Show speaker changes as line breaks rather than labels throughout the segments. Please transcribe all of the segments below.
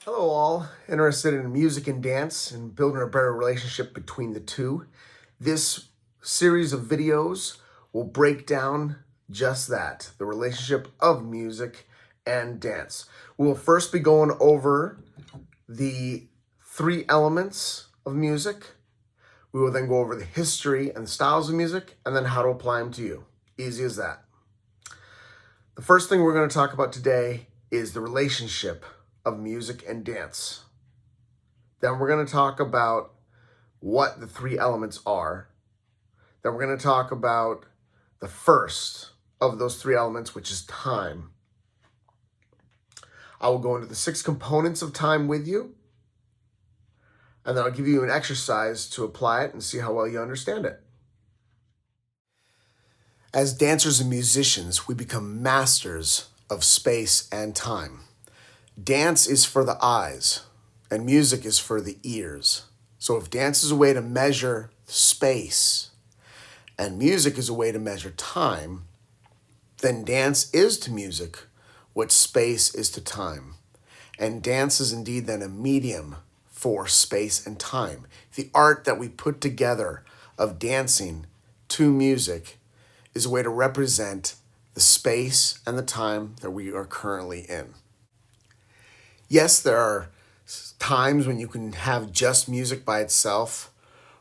Hello all, interested in music and dance and building a better relationship between the two. This series of videos will break down just that, the relationship of music and dance. We will first be going over the three elements of music. We will then go over the history and styles of music and then how to apply them to you. Easy as that. The first thing we're going to talk about today is the relationship of music and dance. Then we're going to talk about what the three elements are. Then we're going to talk about the first of those three elements, which is time. I will go into the 6 components of time with you, and then I'll give you an exercise to apply it and see how well you understand it. As dancers and musicians, we become masters of space and time. Dance is for the eyes, and music is for the ears. So if dance is a way to measure space, and music is a way to measure time, then dance is to music what space is to time. And dance is indeed then a medium for space and time. The art that we put together of dancing to music is a way to represent the space and the time that we are currently in. Yes, there are times when you can have just music by itself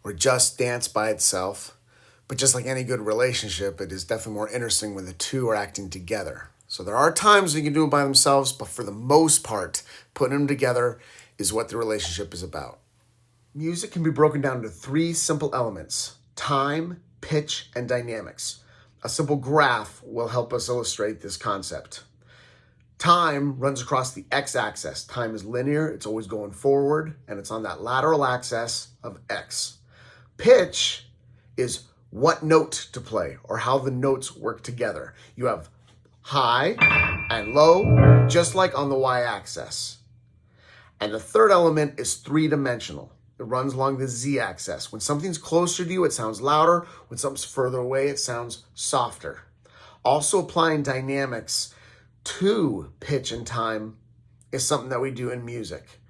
or just dance by itself, but just like any good relationship, it is definitely more interesting when the two are acting together. So there are times when you can do it by themselves, but for the most part, putting them together is what the relationship is about. Music can be broken down into 3 simple elements: time, pitch, and dynamics. A simple graph will help us illustrate this concept. Time runs across the x-axis. Time is linear, it's always going forward, and it's on that lateral axis of x. Pitch is what note to play, or how the notes work together. You have high and low, just like on the y-axis. And the third element is 3-dimensional. It runs along the z-axis. When something's closer to you, it sounds louder. When something's further away, it sounds softer. Also applying dynamics to pitch and time is something that we do in music.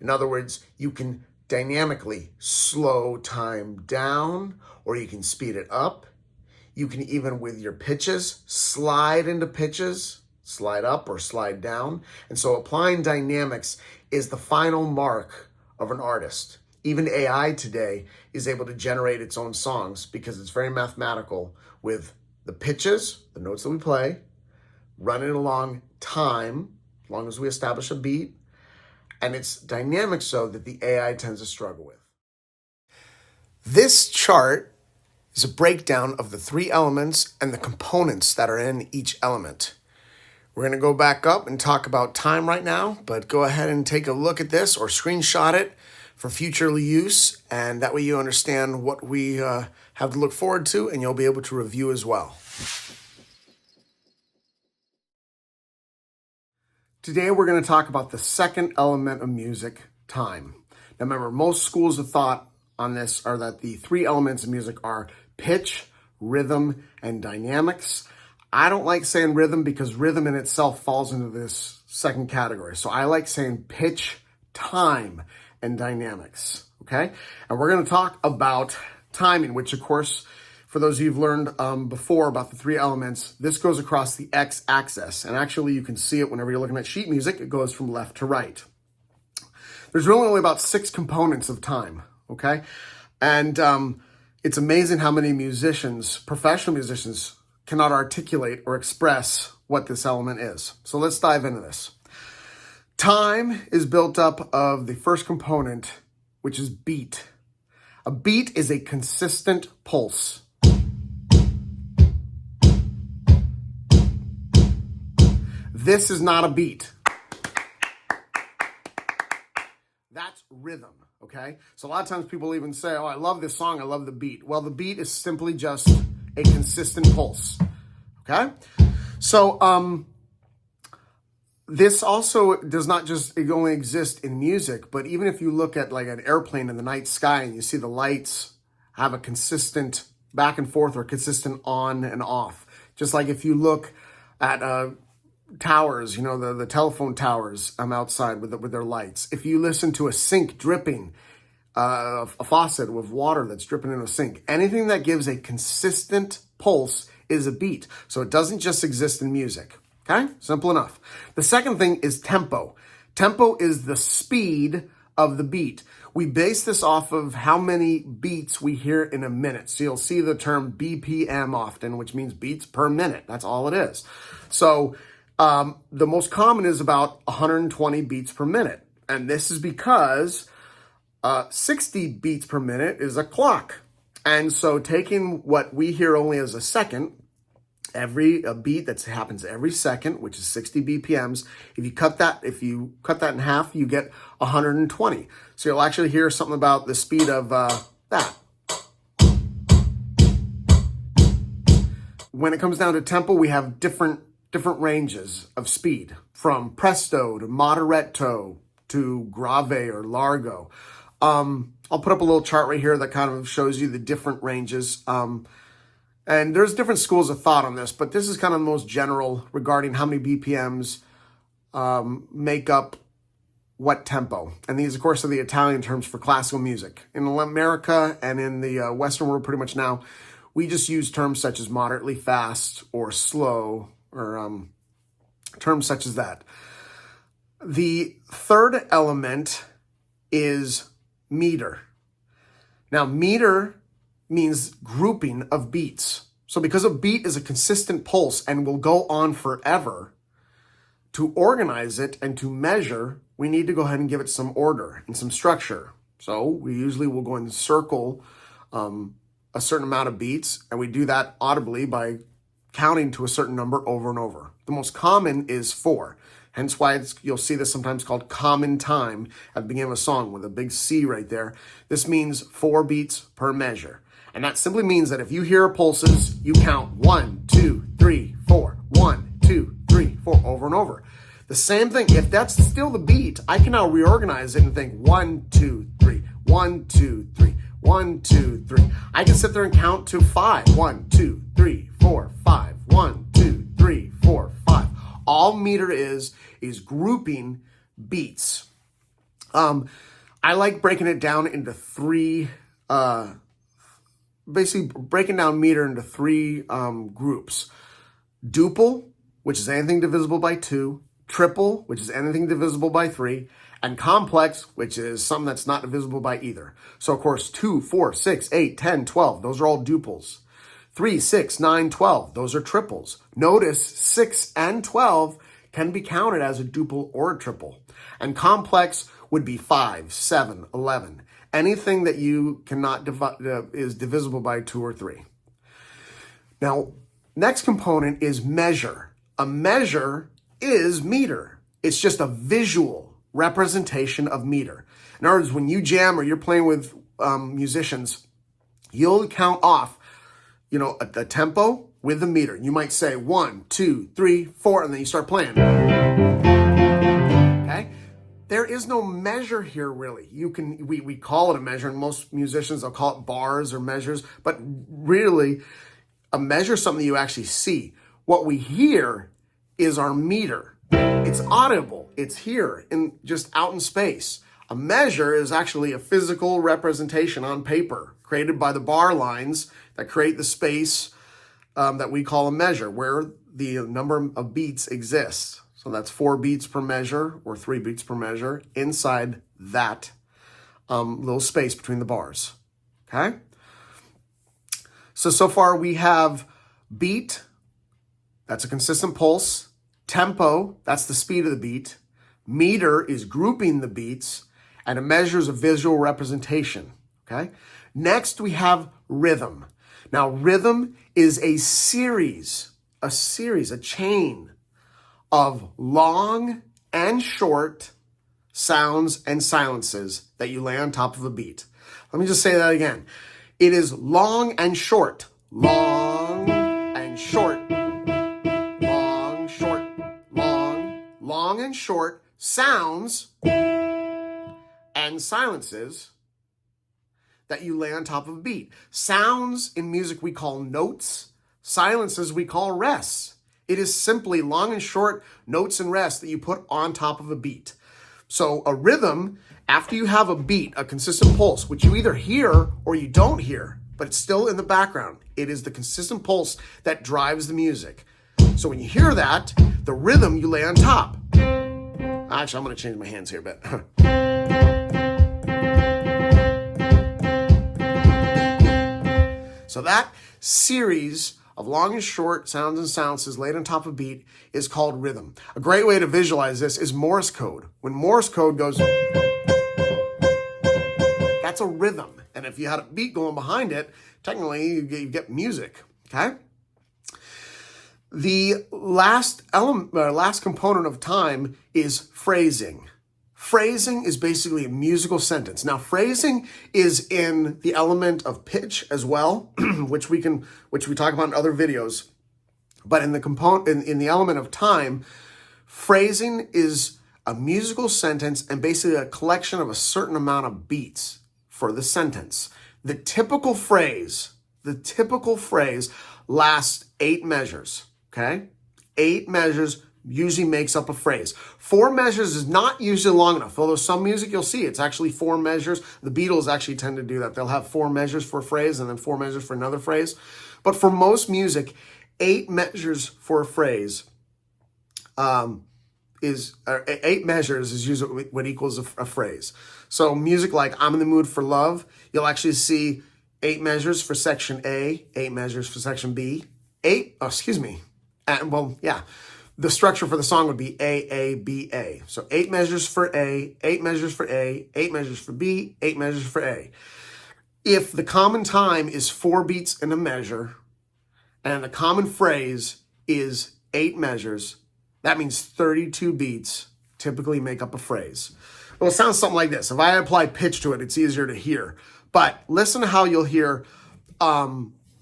In other words, you can dynamically slow time down, or you can speed it up. You can even, with your pitches, slide into pitches, slide up or slide down. And so applying dynamics is the final mark of an artist. Even AI today is able to generate its own songs because it's very mathematical with the pitches, the notes that we play, running along time, as long as we establish a beat, and it's dynamic so that the AI tends to struggle with. This chart is a breakdown of the 3 elements and the components that are in each element. We're going to go back up and talk about time right now, but go ahead and take a look at this or screenshot it for future use, and that way you understand what we have to look forward to, and you'll be able to review as well. Today we're going to talk about the second element of music, time. Now remember, most schools of thought on this are that the 3 elements of music are pitch, rhythm, and dynamics. I don't like saying rhythm because rhythm in itself falls into this second category. So I like saying pitch, time, and dynamics, okay? And we're going to talk about timing, which of course, for those of you who've learned before about the 3 elements, this goes across the x-axis. And actually you can see it whenever you're looking at sheet music, it goes from left to right. There's really only about 6 components of time, okay? And it's amazing how many musicians, professional musicians, cannot articulate or express what this element is. So let's dive into this. Time is built up of the first component, which is beat. A beat is a consistent pulse. This is not a beat. That's rhythm, okay? So a lot of times people even say, oh, I love this song, I love the beat. Well, the beat is simply just a consistent pulse, okay? So this also does not just only exist in music, but even if you look at like an airplane in the night sky and you see the lights have a consistent back and forth or consistent on and off. Just like if you look at towers, the telephone towers outside with their lights. If you listen to a sink dripping, a faucet with water that's dripping in a sink, anything that gives a consistent pulse is a beat. So it doesn't just exist in music. Okay? Simple enough. The second thing is tempo. Tempo is the speed of the beat. We base this off of how many beats we hear in a minute. So you'll see the term BPM often, which means beats per minute. That's all it is. So the most common is about 120 beats per minute. And this is because 60 beats per minute is a clock. And so taking what we hear only as a second, a beat that happens every second, which is 60 BPMs. If you cut that in half, you get 120. So you'll actually hear something about the speed of that. When it comes down to tempo, we have different ranges of speed, from presto to moderato to grave or largo. I'll put up a little chart right here that kind of shows you the different ranges. And there's different schools of thought on this, but this is kind of the most general regarding how many BPMs make up what tempo. And these, of course, are the Italian terms for classical music. In America and in the Western world pretty much now, we just use terms such as moderately fast or slow, or terms such as that. The third element is meter. Now, meter means grouping of beats. So because a beat is a consistent pulse and will go on forever, to organize it and to measure, we need to go ahead and give it some order and some structure. So we usually will go and circle a certain amount of beats, and we do that audibly by counting to a certain number over and over. The most common is 4. Hence why you'll see this sometimes called common time at the beginning of a song with a big C right there. This means 4 beats per measure. And that simply means that if you hear pulses, you count 1, 2, 3, 4, 1, 2, 3, 4 over and over. The same thing, if that's still the beat, I can now reorganize it and think 1, 2, 3, 1, 2, 3, 1, 2, 3. I can sit there and count to 5. 1, 2, 3, 4, 5. 1, 2, 3, 4, 5. All meter is grouping beats. I like breaking it down into 3, basically breaking down meter into 3 groups. Duple, which is anything divisible by 2. Triple, which is anything divisible by 3. And complex, which is something that's not divisible by either. So, of course, 2, 4, 6, 8, 10, 12, those are all duples. 3, 6, 9, 12, those are triples. Notice 6 and 12 can be counted as a duple or a triple. And complex would be 5, 7, 11. Anything that you cannot is divisible by 2 or 3. Now, next component is measure. A measure is meter. It's just a visual representation of meter. In other words, when you jam or you're playing with musicians, you'll count off, a tempo with the meter. You might say 1, 2, 3, 4, and then you start playing. Okay? There is no measure here, really. We call it a measure, and most musicians, they'll call it bars or measures, but really, a measure is something you actually see. What we hear is our meter. It's audible. It's here, just out in space. A measure is actually a physical representation on paper created by the bar lines that create the space that we call a measure, where the number of beats exists. So that's 4 beats per measure or 3 beats per measure inside that little space between the bars. Okay? So far we have beat, that's a consistent pulse. Tempo, that's the speed of the beat. Meter is grouping the beats. And a measure is a visual representation. Okay? Next we have rhythm. Now rhythm is a chain of long and short sounds and silences that you lay on top of a beat. Let me just say that again. It is long and short. Long and short. Long, short, long. Long and short sounds and silences that you lay on top of a beat. Sounds in music we call notes. Silences we call rests. It is simply long and short notes and rests that you put on top of a beat. So a rhythm, after you have a beat, a consistent pulse, which you either hear or you don't hear, but it's still in the background. It is the consistent pulse that drives the music. So when you hear that, the rhythm you lay on top. Actually, I'm going to change my hands here a bit. So that series of long and short sounds and silences laid on top of a beat is called rhythm. A great way to visualize this is Morse code. When Morse code goes, that's a rhythm. And if you had a beat going behind it, technically you get music, okay? The last component of time is phrasing. Phrasing is basically a musical sentence. Now, phrasing is in the element of pitch as well, which we talk about in other videos. But in the element of time, phrasing is a musical sentence and basically a collection of a certain amount of beats for the sentence. The typical phrase lasts 8 measures. Okay, 8 measures usually makes up a phrase. 4 measures is not usually long enough. Although some music you'll see it's actually 4 measures. The Beatles actually tend to do that. They'll have 4 measures for a phrase and then 4 measures for another phrase. But for most music, 8 measures for a phrase is 8 measures is usually what equals a phrase. So music like "I'm in the Mood for Love," you'll actually see 8 measures for section A, 8 measures for section B, the structure for the song would be A, B, A. So 8 measures for A, 8 measures for A, 8 measures for B, 8 measures for A. If the common time is 4 beats in a measure, and the common phrase is 8 measures, that means 32 beats typically make up a phrase. Well, it sounds something like this. If I apply pitch to it, it's easier to hear. But listen to how you'll hear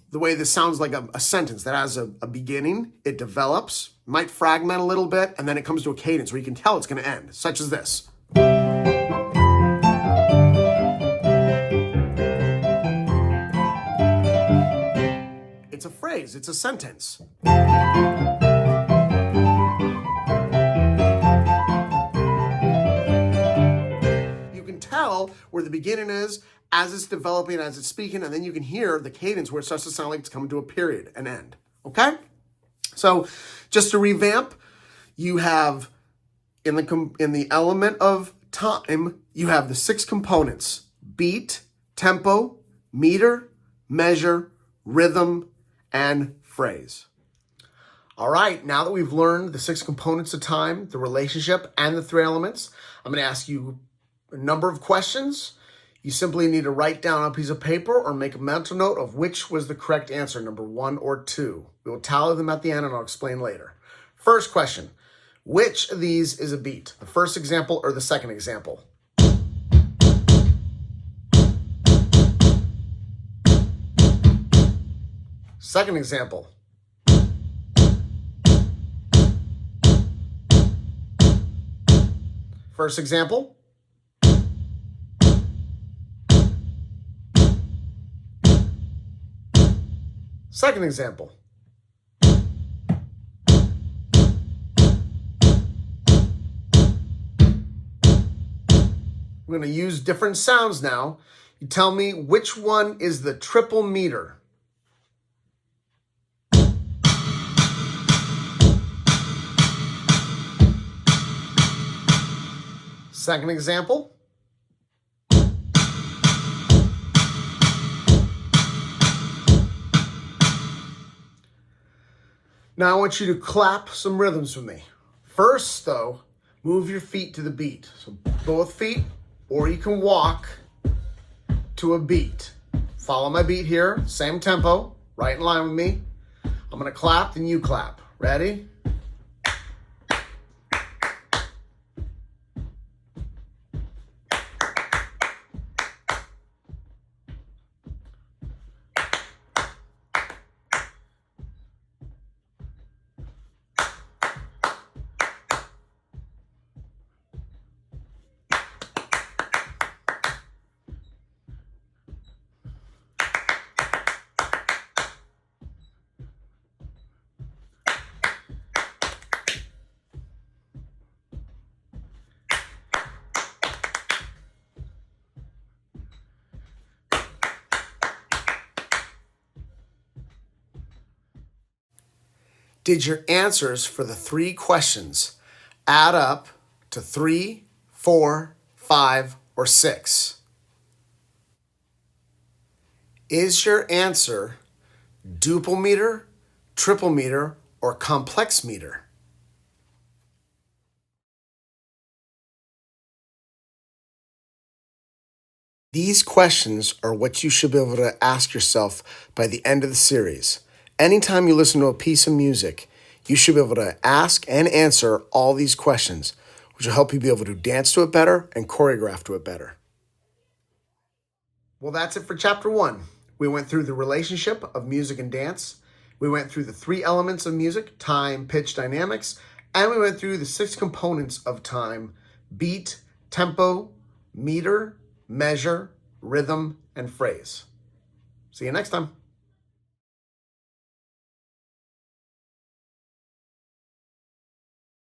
the way this sounds like a sentence that has a beginning, it develops, might fragment a little bit, and then it comes to a cadence where you can tell it's going to end, such as this. It's a phrase, it's a sentence. You can tell where the beginning is as it's developing, as it's speaking, and then you can hear the cadence where it starts to sound like it's coming to a period, an end. Okay? So just to revamp, you have in the element of time, you have the 6 components: beat, tempo, meter, measure, rhythm, and phrase. All right, now that we've learned the 6 components of time, the relationship, and the 3 elements, I'm going to ask you a number of questions. You simply need to write down on a piece of paper or make a mental note of which was the correct answer, number 1 or 2. We will tally them at the end and I'll explain later. First question, which of these is a beat? The first example or the second example? Second example. First example. Second example. We're going to use different sounds now. You tell me which one is the triple meter. Second example. Now I want you to clap some rhythms with me. First, though, move your feet to the beat. So both feet, or you can walk to a beat. Follow my beat here, same tempo, right in line with me. I'm gonna clap, then you clap. Ready? Did your answers for the 3 questions add up to 3, 4, 5, or 6? Is your answer duple meter, triple meter, or complex meter? These questions are what you should be able to ask yourself by the end of the series. Anytime you listen to a piece of music, you should be able to ask and answer all these questions, which will help you be able to dance to it better and choreograph to it better. Well, that's it for chapter 1. We went through the relationship of music and dance. We went through the 3 elements of music: time, pitch, dynamics. And we went through the 6 components of time: beat, tempo, meter, measure, rhythm, and phrase. See you next time.